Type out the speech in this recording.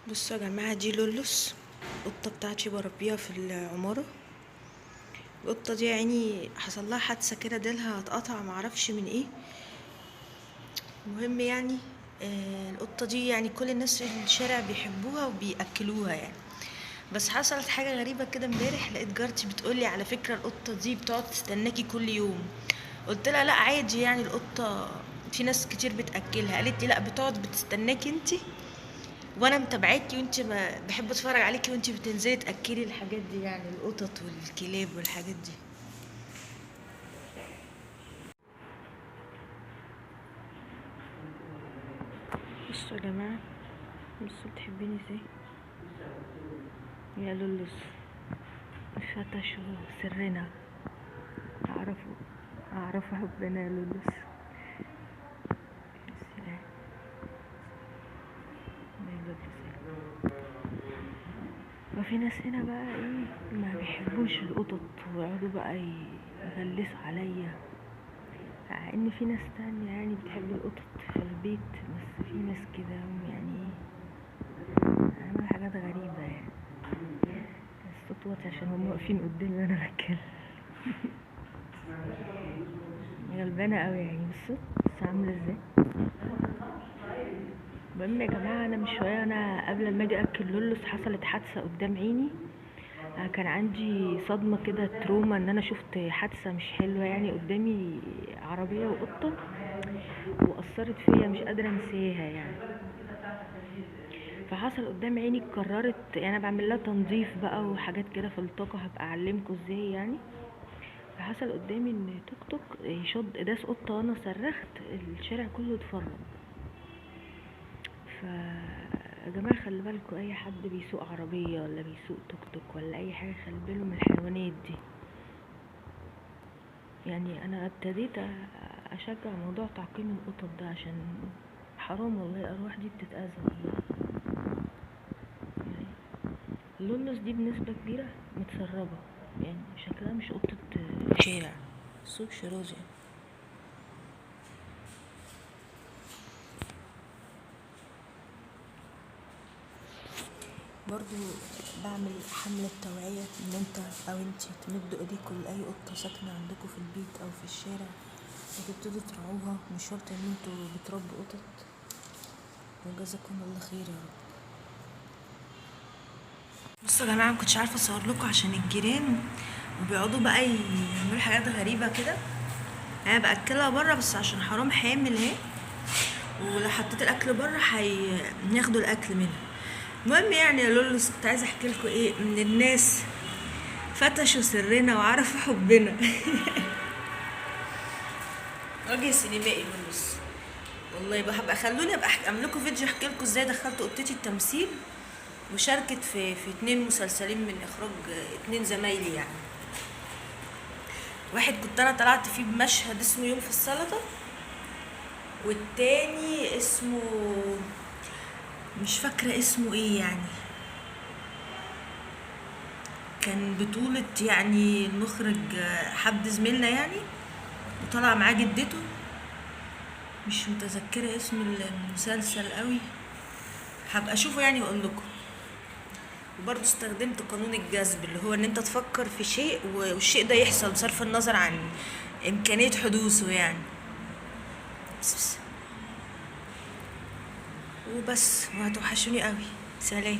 بصوا يا جماعة، دي لولوس القطة بتاعتي بربيها في العمارة. القطة دي يعني حصل لها حادثة كده، ديلها اتقطع معرفش من ايه. المهم يعني القطة دي يعني كل الناس في الشارع بيحبوها وبيأكلوها يعني. بس حصلت حاجة غريبة كده امبارح، لقيت جارتي بتقولي على فكرة القطة دي بتقعد تستناكي كل يوم. قلت لها لا عادي، يعني القطة في ناس كتير بتأكلها. قالت لي لا، بتقعد بتستناكي انتي، وانا متابعاكي وانت بحب اتفرج عليكي وانت بتنزلي تاكلي الحاجات دي، يعني القطط والكلاب والحاجات دي. بصوا يا جماعه، بصوا بتحبيني ازاي يا لولوس. فتشوا سرنا، اعرفوا حبنا يا لولوس. السلام يا لولوس. وفي ناس هنا بقى ايه ما بيحبوش القطط ويقعدوا بقى يغلسوا عليا، مع ان في ناس تانية يعني بتحب القطط في البيت. بس في ناس كده يعني عملوا حاجات غريبة يعني. الصوت واطي عشان هم واقفين قدامي وانا بتكلم. غلبانة قوي يعني، بصوا بس عاملة ازاي. المهم يا جماعة، انا من شوية انا قبل ما اجي اكل لولوس حصلت حادثة قدام عيني. كان عندي صدمة كده، تروما، ان انا شفت حادثة مش حلوة يعني قدامي، عربية وقطة، واثرت فيا مش قادرة انساها يعني. فحصل قدام عيني، قررت يعني انا بعمل لها تنظيف بقى وحاجات كده في الطاقة، هبقى اعلمكم ازاي يعني. فحصل قدامي ان توك توك شد داس قطة وانا صرخت، الشارع كله اتفرج. يا جماعة خلي بالكوا، اي حد بيسوق عربية ولا بيسوق توك توك ولا اي حاجة، خلي باله من الحيوانات دي. يعني انا ابتديت اشجع موضوع تعقيم القطط ده، عشان حرام والله الارواح دي بتتأذى والله. يعني اللولوس دي بنسبة كبيرة متسربة، يعني شكلها مش قطة شارع، صوت شيرازي. برضو بعمل حملة توعية ان انت او انتي تمدوا ايديكوا لاي قطة ساكنة عندكم في البيت او في الشارع وتبتدوا ترعوها. مش شرط ان انتوا بتربوا قطط، وجزاكم الله خير يا رب. بصوا يا جماعة، مكنتش عارفة اصور لكم عشان الجيران وبيقعدوا بقى يعملوا حاجات غريبة كده. انا باكلها بره بس عشان حرام حامل اهي، ولو حطيت الاكل بره هياخدوا الاكل منها. المهم يعني يا لولوس، كنت عايزه احكي لكم ايه من الناس فتشوا سرنا وعرفوا حبنا. راجل سينمائي لولوس والله. هبقى خلوني ابقى اعمل لكم فيديو احكي لكم ازاي دخلت قطتي التمثيل، وشاركت في 2 مسلسلين من اخراج 2 زمايلي يعني. واحد كنت انا طلعت فيه بمشهد اسمه يوم في السلطه، والتاني اسمه مش فاكره اسمه ايه يعني. كان بطولة يعني المخرج حد زميلنا يعني، وطلع معاه جدته. مش متذكرة اسم المسلسل قوي، هبقى اشوفه يعني واقول لكم. وبرضه استخدمت قانون الجذب، اللي هو ان انت تفكر في شيء والشيء ده يحصل بصرف النظر عن امكانية حدوثه يعني. بس وهتوحشوني قوي. سلام.